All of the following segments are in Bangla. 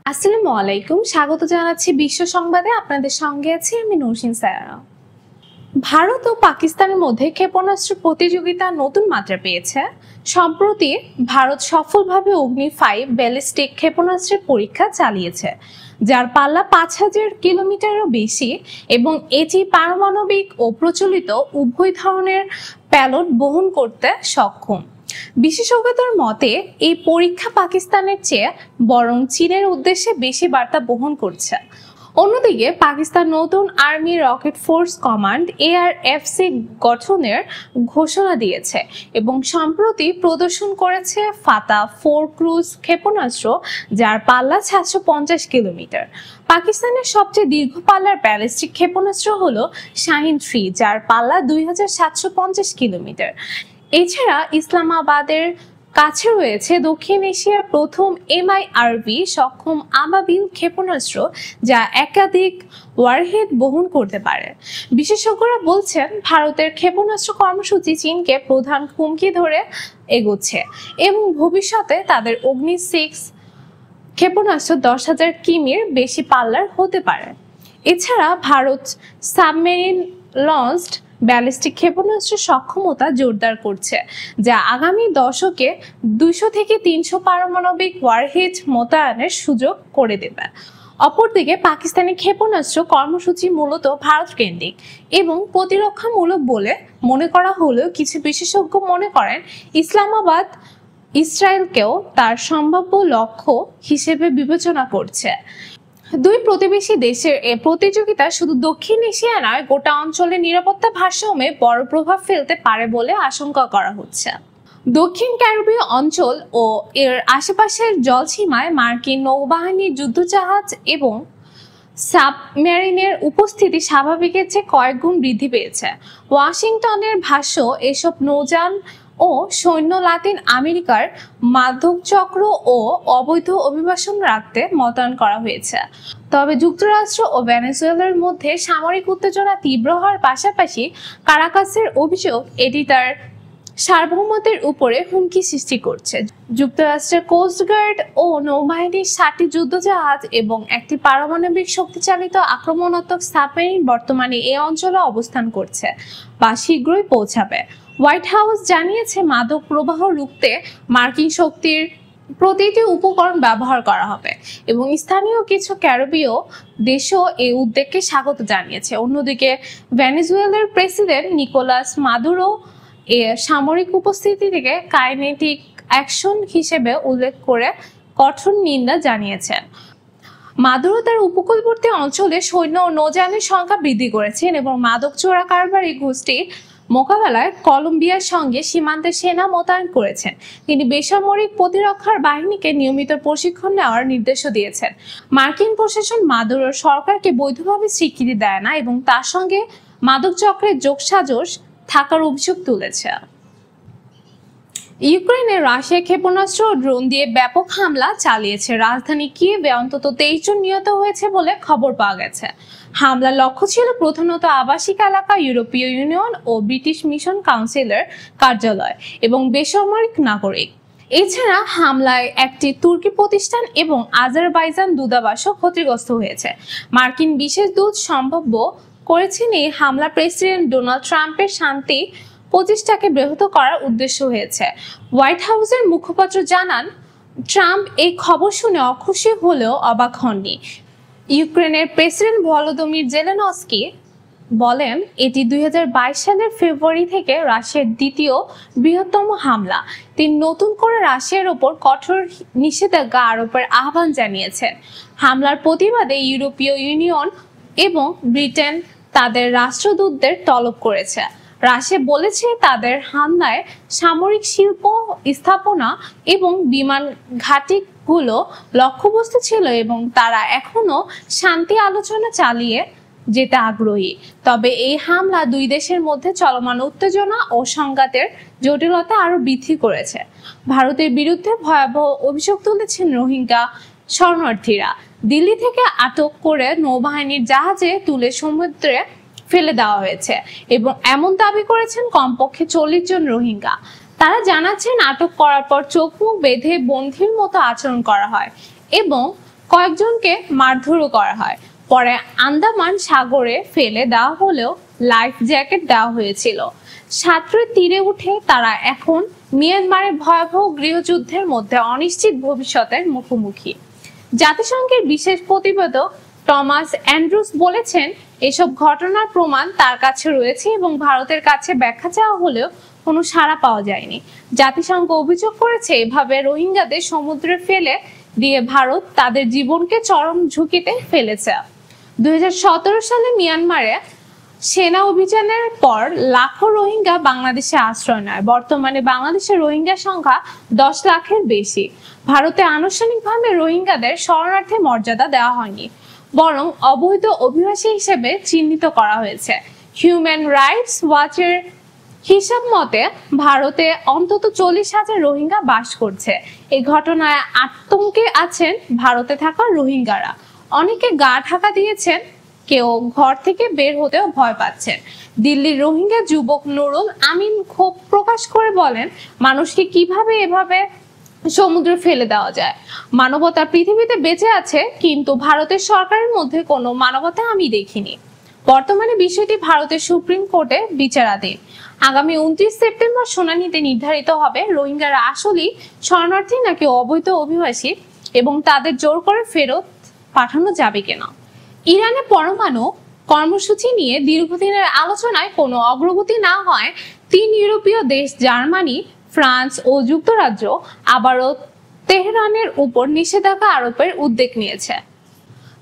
আসসালামু আলাইকুম, স্বাগত জানাচ্ছি বিশ্ব সংবাদে। আপনাদের সঙ্গে আছি আমি নৌশিন সায়রা। ভারত ও পাকিস্তানের মধ্যে ক্ষেপণাস্ত্র প্রতিযোগিতা নতুন মাত্রা পেয়েছে। সম্প্রতি ভারত সফলভাবে অগ্নি-5 ব্যালিস্টিক ক্ষেপণাস্ত্রের পরীক্ষা চালিয়েছে, যার পাল্লা 5000 কিলোমিটারও বেশি এবং এটি পারমাণবিক ও প্রচলিত উভয় ধরনের প্যালোড বহন করতে সক্ষম। বিশেষজ্ঞদের মতে এই পরীক্ষা পাকিস্তানের চেয়ে বরং চীনের উদ্দেশ্যে বেশি বার্তা বহন করছে। অন্যদিকে পাকিস্তান নতুন army rocket force command ARFC গঠনের ঘোষণা দিয়েছে এবং সম্প্রতি প্রদর্শন করেছে ফাতা 4 ক্রুজ ক্ষেপণাস্ত্র, যার পাল্লা 750 কিলোমিটার। পাকিস্তানের সবচেয়ে দীর্ঘ পাল্লার ব্যালিস্টিক ক্ষেপণাস্ত্র হলো শাহিন 3, যার পাল্লা 2750 কিলোমিটার। এছাড়া ইসলামাবাদের কাছে রয়েছে দক্ষিণ এশিয়ার প্রথম MIRV সক্ষম আবাবিল ক্ষেপণাস্ত্র, যা একাধিক ওয়ারহেড বহন করতে পারে। বিশেষজ্ঞরা বলছেন ভারতের ক্ষেপণাস্ত্র কর্মসূচি চীনকে প্রধান হুমকি ধরে এগোচ্ছে এবং ভবিষ্যতে তাদের অগ্নি-6 ক্ষেপণাস্ত্র 10,000 কিমির বেশি পাল্লার হতে পারে। এছাড়া ভারত সাবমেরিন লঞ্চড ব্যালিস্টিক ক্ষেপণাস্ত্রের সক্ষমতা জোরদার করছে, যা আগামী দশকে 200 থেকে 300 পারমাণবিক ওয়ারহেড মোতায়েনের সুযোগ করে দেবে। অপরদিকে পাকিস্তানি ক্ষেপণাস্ত্র কর্মসূচি মূলত ভারত কেন্দ্রিক এবং প্রতিরক্ষামূলক বলে মনে করা হলেও কিছু বিশেষজ্ঞ মনে করেন ইসলামাবাদ ইসরায়েলকেও তার সম্ভাব্য লক্ষ্য হিসেবে বিবেচনা করছে। দুই প্রতিবেশী দেশের এ প্রতিযোগিতা শুধু দক্ষিণ এশিয়া নয়, গোটা অঞ্চলের নিরাপত্তা ভারসাম্যে বড় প্রভাব ফেলতে পারে বলে আশঙ্কা করা হচ্ছে। দক্ষিণ ক্যারিবীয় অঞ্চল ও এর আশেপাশের জলসীমায় মার্কিন নৌবাহিনীর যুদ্ধজাহাজ এবং সাবমেরিনের উপস্থিতি স্বাভাবিকের চেয়ে কয়েক গুণ বৃদ্ধি পেয়েছে। ওয়াশিংটনের ভাষ্য, এসব নৌযান ও সৈন্য লাতিন আমেরিকার মাদকচক্র ও অবৈধ অভিবাসন রাখতে মোতায়েন করা হয়েছে। তবে যুক্তরাষ্ট্র ও ভেনেজুয়েলার মধ্যে সামরিক উত্তেজনা তীব্র হওয়ার পাশাপাশি কারাকাসের অভিযোগ এটি তার সার্বভৌমত্বের উপরে হুমকি সৃষ্টি করছে। যুক্তরাষ্ট্রের কোস্টগার্ড ও নৌবাহিনীর 60টি যুদ্ধজাহাজ এবং একটি পারমাণবিক শক্তিচালিত আক্রমণাত্মক সাবমেরিন বর্তমানে এই অঞ্চলে অবস্থান করছে বা শীঘ্রই পৌঁছাবে। হোয়াইট হাউস জানিয়েছে মাদক প্রবাহ রুখতে মার্কিন শক্তির প্রতিটি উপকরণ ব্যবহার করা হবে এবং স্থানীয় কিছু ক্যারিবীয় দেশও এই উদ্যোগকে স্বাগত জানিয়েছে। অন্যদিকে ভেনেজুয়েলার প্রেসিডেন্ট নিকোলাস মাদুরো এর সামরিক উপস্থিতি থেকে কাইনেটিক অ্যাকশন হিসেবে উল্লেখ করে কঠোর নিন্দা জানিয়েছেন। মাদুরো তার উপকূলবর্তী অঞ্চলে সৈন্য ও নৌযানের সংখ্যা বৃদ্ধি করেছেন এবং মাদক চোরা কারবারি গোষ্ঠীর মোকাবেলায় কলম্বিয়ার সঙ্গে সীমান্তে সেনা মোতায়েন করেছেন। তিনি বেসামরিক প্রতিরক্ষার বাহিনীকে নিয়মিত প্রশিক্ষণ নেওয়ার নির্দেশও দিয়েছেন। মার্কিন প্রশাসন মাদুরোর সরকারকে বৈধভাবে স্বীকৃতি দেয় না এবং তার সঙ্গে মাদক চক্রের যোগসাজশ থাকার অভিযোগ তুলেছে। ইউক্রেনে রাশিয়া ক্ষেপণাস্ত্র ও ড্রোন দিয়ে ব্যাপক হামলা চালিয়েছে। রাজধানী কিয়েভে অন্তত 23 জন নিহত হয়েছে বলে খবর পাওয়া গেছে। হামলার লক্ষ্য ছিল প্রধানত আবাসিক এলাকা, ইউরোপীয় ইউনিয়ন ও ব্রিটিশ মিশন কাউন্সিলের কার্যালয় এবং বেসামরিক নাগরিক। এছাড়া হামলায় একটি তুর্কি প্রতিষ্ঠান এবং আজারবাইজান দূতাবাসও ক্ষতিগ্রস্ত হয়েছে। মার্কিন বিশেষ দূত সম্ভাব্য করেছেন এই হামলা প্রেসিডেন্ট ডোনাল্ড ট্রাম্পের শান্তি প্রচেষ্টাকে ব্যাহত করার উদ্দেশ্য হয়েছে। হোয়াইট হাউসের মুখপাত্র জানান, ট্রাম্প এই খবর শুনে অখুশি হলেও অবাক হননি। ইউক্রেনের প্রেসিডেন্ট ভলোদিমির জেলেনস্কি বলেন, এটি 2022 সালের ফেব্রুয়ারি থেকে রাশিয়ার দ্বিতীয় বৃহত্তম হামলা। তিনি নতুন করে রাশিয়ার ওপর কঠোর নিষেধাজ্ঞা আরোপের আহ্বান জানিয়েছেন। হামলার প্রতিবাদে ইউরোপীয় ইউনিয়ন এবং ব্রিটেন তাদের রাষ্ট্রদূতদের তলব করেছে। রাশিয়া বলেছে তাদের হামলায় সামরিক শিল্প, স্থাপনা এবং বিমান ঘাঁটিগুলো লক্ষ্যবস্তু ছিল এবং তারা এখনো শান্তি আলোচনা চালিয়ে যেতে আগ্রহী। তবে এই হামলা দুই দেশের মধ্যে চলমান উত্তেজনা ও সংঘাতের জটিলতা আরো বৃদ্ধি করেছে। ভারতের বিরুদ্ধে ভয়াবহ অভিযোগ তুলেছেন রোহিঙ্গা শরণার্থীরা। দিল্লি থেকে আটক করে নৌবাহিনীর জাহাজে তুলে সমুদ্রে ফেলে দেওয়া হয়েছে এবং এমন দাবি করেছেন কমপক্ষে 40 জন রোহিঙ্গা। তারা জানাচ্ছেন আটক করার পর চোখ মুখ বেঁধে বন্দির মতো আচরণ করা হয় এবং কয়েকজনকে মারধরও করা হয়। পরে আন্দামান সাগরে ফেলে দেওয়া হলেও লাইফ জ্যাকেট দেওয়া হয়েছিল। সাঁতরে তীরে উঠে তারা এখন মিয়ানমারের ভয়াবহ গৃহযুদ্ধের মধ্যে অনিশ্চিত ভবিষ্যতের মুখোমুখি। জাতিসংঘের বিশেষ প্রতিবেদক টমাস অ্যান্ড্রুস বলেছেন, এসব ঘটনার প্রমাণ তার কাছে রয়েছে এবং ভারতের কাছে ব্যাখ্যা চাওয়া হলেও কোনো সাড়া পাওয়া যায়নি। জাতিসংঘ অভিযোগ করেছে, এভাবে রোহিঙ্গাদের সমুদ্রে ফেলে দিয়ে ভারত তাদের জীবনকে চরম ঝুঁকিতে ফেলেছে। 2017 সালে মিয়ানমারে সেনা অভিযানের পর লাখো রোহিঙ্গা বাংলাদেশে আশ্রয় নেয়। বর্তমানে বাংলাদেশের রোহিঙ্গা সংখ্যা 10 লাখের বেশি। ভারতে আনুষ্ঠানিকভাবে রোহিঙ্গাদের শরণার্থী মর্যাদা দেওয়া হয়নি, বরং অবৈধ অভিবাসী হিসেবে চিহ্নিত করা হয়েছে। হিউম্যান রাইটস ওয়াচের হিসাব মতে ভারতে অন্তত 40,000 রোহিঙ্গা বাস করছে। এই ঘটনায় আতঙ্কে আছেন ভারতে থাকা রোহিঙ্গারা। অনেকে গা ঢাকা দিয়েছেন, কেউ ঘর থেকে বের হতেও ভয় পাচ্ছেন। দিল্লির রোহিঙ্গা যুবক নুরুল আমিন ক্ষোভ প্রকাশ করে বলেন, মানুষকে কিভাবে এভাবে সমুদ্রে ফেলে দেওয়া যায়? মানবতা পৃথিবীতে বেঁচে আছে, কিন্তু ভারতের সরকারের মধ্যে কোনো মানবতা আমি দেখিনি। বর্তমানে বিষয়টি ভারতের সুপ্রিম কোর্টে বিচারাধীন। আগামী 29 সেপ্টেম্বর শুনানিতে নির্ধারিত হবে রোহিঙ্গারা আসলেই শরণার্থী নাকি অবৈধ অভিবাসী এবং তাদের জোর করে ফেরত পাঠানো যাবে কিনা। ইরানে পরমাণু কর্মসূচি নিয়ে দীর্ঘদিনের আলোচনায় কোনো অগ্রগতি না হয় 3 ইউরোপীয় দেশ জার্মানি, ফ্রান্স ও যুক্তরাজ্য আবারও তেহরানের উপর নিষেধাজ্ঞা আরোপের উদ্যোগ নিয়েছে।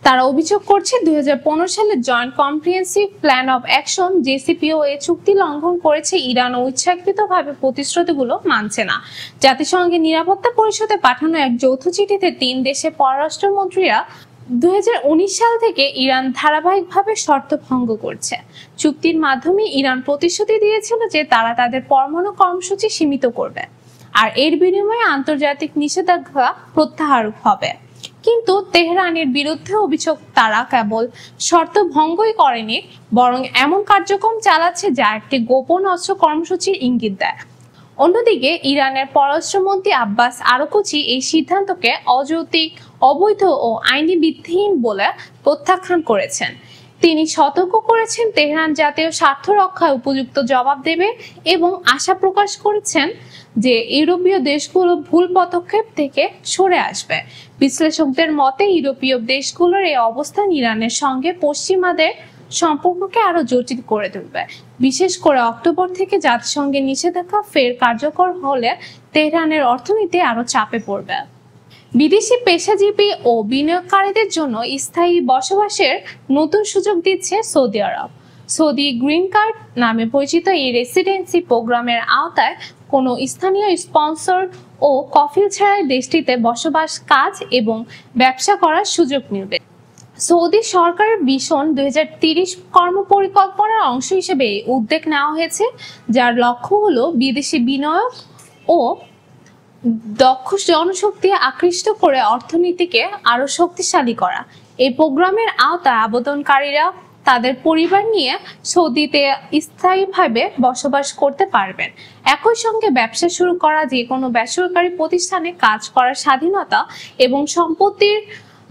তারা অভিযোগ করছে, 2015 সালে joint comprehensive plan of action JCPOA চুক্তি লঙ্ঘন করেছে ইরান ও ইচ্ছাকৃতভাবে প্রতিশ্রুতিগুলো মানছে না। জাতিসংঘের নিরাপত্তা পরিষদে পাঠানো এক যৌথ চিঠিতে 3 দেশের পররাষ্ট্রমন্ত্রীরা 2019 সাল থেকে ইরান ধারাবাহিকভাবে শর্ত ভঙ্গ করছে। চুক্তির মাধ্যমে ইরান প্রতিশ্রুতি দিয়েছিল যে তারা তাদের পরমাণু কর্মসূচি সীমিত করবে আর এর বিনিময়ে আন্তর্জাতিক নিষেধাজ্ঞা প্রত্যাহার হবে। কিন্তু তেহরানের বিরুদ্ধে অভিযোগ, তারা কেবল শর্ত ভঙ্গই করেনি, বরং এমন কার্যক্রম চালাচ্ছে যা একটি গোপন অস্ত্র কর্মসূচির ইঙ্গিত দেয়। অন্যদিকে ইরানের পররাষ্ট্রমন্ত্রী আব্বাস আরাকচি এই সিদ্ধান্তকে অযৌক্তিক, অবৈধ ও আইনি ভিত্তিহীন বলে প্রত্যাখ্যান করেছেন। তিনি সতর্ক করেছেন, তেহরান জাতীয় স্বার্থ রক্ষায় উপযুক্ত জবাব দেবে এবং আশা প্রকাশ করেছেন যে ইউরোপীয় দেশগুলো ভুল পদক্ষেপ থেকে সরে আসবে। বিশ্লেষকদের মতে ইউরোপীয় দেশগুলোর এই অবস্থান ইরানের সঙ্গে পশ্চিমাদের সম্পর্ককে আরো জটিল করে তুলবে। বিশেষ করে অক্টোবর থেকে জাতিসংঘের নিষেধাজ্ঞা ফের কার্যকর হলে তেহরানের অর্থনীতি আরো চাপে পড়বে। বিদেশি পেশাজীবী ও বিনিয়োগকারীদের জন্য স্থায়ী বসবাসের নতুন সুযোগ দিচ্ছে সৌদি আরব। সৌদি গ্রিন কার্ড নামে পরিচিত এই রেসিডেন্সি প্রোগ্রামের আওতায় কোনো স্থানীয় স্পন্সর ও কফিল ছাড়াই দেশটিতে বসবাস, কাজ এবং ব্যবসা করার সুযোগ মিলবে। সৌদি সরকারের ভিশন 2030 কর্মপরিকল্পনার অংশ হিসেবে এই উদ্যোগ নেওয়া হয়েছে, যার লক্ষ্য হলো বিদেশি বিনিয়োগ ও দক্ষ জনশক্তি আকৃষ্ট করে অর্থনীতিকে আরো শক্তিশালী করা। এই প্রোগ্রামের আওতায় আবেদনকারীরা তাদের পরিবার নিয়ে সৌদিতে স্থায়ীভাবে বসবাস করতে পারবেন। একই সঙ্গে ব্যবসা শুরু করা, যে কোনো বেসরকারি প্রতিষ্ঠানে কাজ করার স্বাধীনতা এবং সম্পত্তির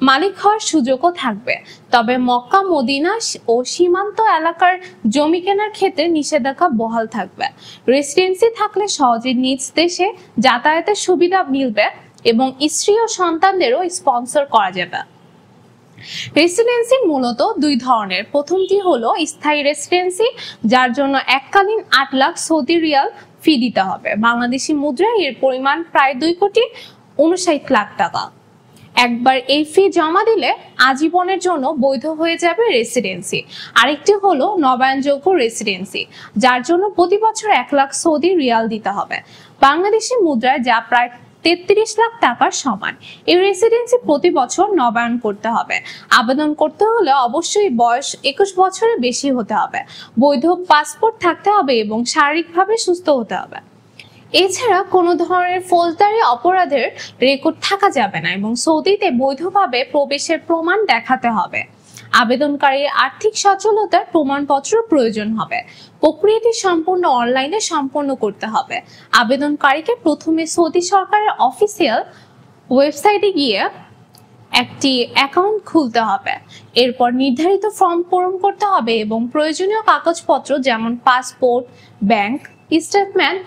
মালিক হওয়ার সুযোগও থাকবে। তবে মক্কা, মদিনা ও সীমান্ত এলাকার জমি কেনার ক্ষেত্রে নিষেধাজ্ঞা বহাল থাকবে। রেসিডেন্সি থাকলে সহজে নিজ দেশে যাতায়াতের সুবিধা মিলবে এবং স্ত্রী ও সন্তানদেরও স্পন্সর করা যাবে। রেসিডেন্সি মূলত 2 ধরনের। প্রথমটি হলো স্থায়ী রেসিডেন্সি, যার জন্য এককালীন 8 লাখ সৌদি রিয়াল ফি দিতে হবে। বাংলাদেশি মুদ্রায় এর পরিমাণ প্রায় 2,59 লাখ টাকা। একবার এই ফি জমা দিলে আজীবনের জন্য বৈধ হয়ে যাবে রেসিডেন্সি। আরেকটি হলো নবায়নযোগ্য রেসিডেন্সি, যার জন্য প্রতি বছর 1 লাখ সৌদি রিয়াল দিতে হবে বাংলাদেশি মুদ্রায়, যা প্রায় 33 লাখ টাকার সমান। এই রেসিডেন্সি প্রতি বছর নবায়ন করতে হবে। আবেদন করতে হলে অবশ্যই বয়স 21 বছরের বেশি হতে হবে, বৈধ পাসপোর্ট থাকতে হবে এবং শারীরিকভাবে সুস্থ হতে হবে। এছাড়া কোনো ধরনের ফৌজদারি অপরাধের রেকর্ড থাকা যাবে না এবং সৌদিতে বৈধভাবে প্রবেশের প্রমাণ দেখাতে হবে। আবেদনকারীর আর্থিক সচ্ছলতার প্রমাণপত্র প্রয়োজন হবে। প্রক্রিয়াটি সম্পূর্ণ অনলাইনে সম্পন্ন করতে হবে। আবেদনকারীকে প্রথমে সৌদি সরকারের অফিসিয়াল ওয়েবসাইটে গিয়ে একটি অ্যাকাউন্ট খুলতে হবে। এরপর নির্ধারিত ফর্ম পূরণ করতে হবে এবং প্রয়োজনীয় কাগজপত্র যেমন পাসপোর্ট, ব্যাংক স্টেটমেন্ট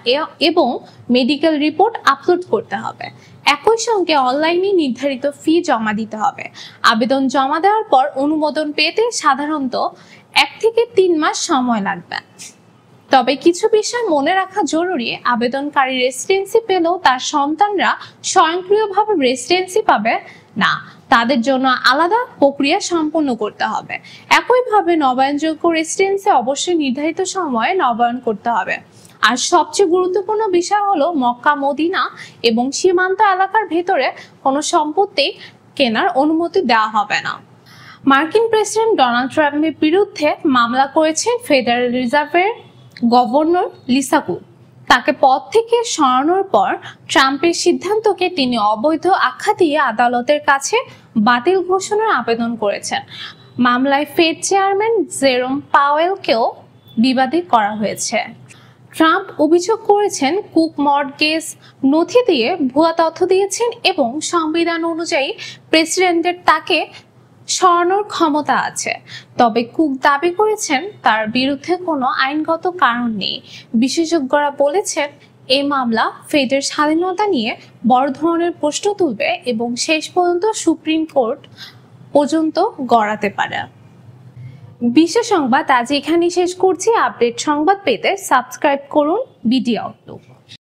এবং মেডিকেল রিপোর্ট আপলোড করতে হবে। একই সঙ্গে অনলাইনে নির্ধারিত ফি জমা দিতে হবে। আবেদন জমা দেওয়ার পর অনুমোদন পেতে সাধারণত 1 থেকে 3 মাস সময় লাগবে। তবে কিছু বিষয় মনে রাখা জরুরি, আবেদনকারী রেসিডেন্সি পেলেও তার সন্তানরা স্বয়ংক্রিয়ভাবে রেসিডেন্সি পাবে না, তাদের জন্য আলাদা প্রক্রিয়া সম্পন্ন করতে হবে। একইভাবে নবায়নযোগ্য রেসিডেন্সি অবশ্যই নির্ধারিত সময়ে নবায়ন করতে হবে। আর সবচেয়ে গুরুত্বপূর্ণ বিষয় হলো মক্কা, মদিনা এবং সীমান্ত এলাকার ভেতরে কোনো সম্পত্তি কেনার অনুমতি দেওয়া হবে না। মার্কিন প্রেসিডেন্ট ডোনাল্ড ট্রাম্পের বিরুদ্ধে মামলা করেছেন ফেডারেল রিজার্ভের গভর্নর লিসা কুক। তাকে পদ থেকে সরানোর পর ট্রাম্পের সিদ্ধান্তকে তিনি অবৈধ আখ্যা দিয়ে আদালতের কাছে বাতিল ঘোষণার আবেদন করেছেন। মামলায় ফেড চেয়ারম্যান জেরোম পাওয়েলকেও বিবাদী করা হয়েছে। ট্রাম্প অভিযোগ করেছেন কুক মর্টগেজ নথি দিয়ে ভুয়া তথ্য দিয়েছেন এবং সংবিধান অনুযায়ী প্রেসিডেন্টের তাকে সরানোর ক্ষমতা আছে। তবে কুক দাবি করেছেন তার বিরুদ্ধে কোনো আইনগত কারণ নেই। বিশেষজ্ঞরা বলেছেন এই মামলা ফেডের স্বাধীনতা নিয়ে বড় ধরনের প্রশ্ন তুলবে এবং শেষ পর্যন্ত সুপ্রিম কোর্ট পর্যন্ত গড়াতে পারে। বিশ্ব সংবাদ আজ এখানেই শেষ করছি। আপডেট সংবাদ পেতে সাবস্ক্রাইব করুন বিডি আউটলুক।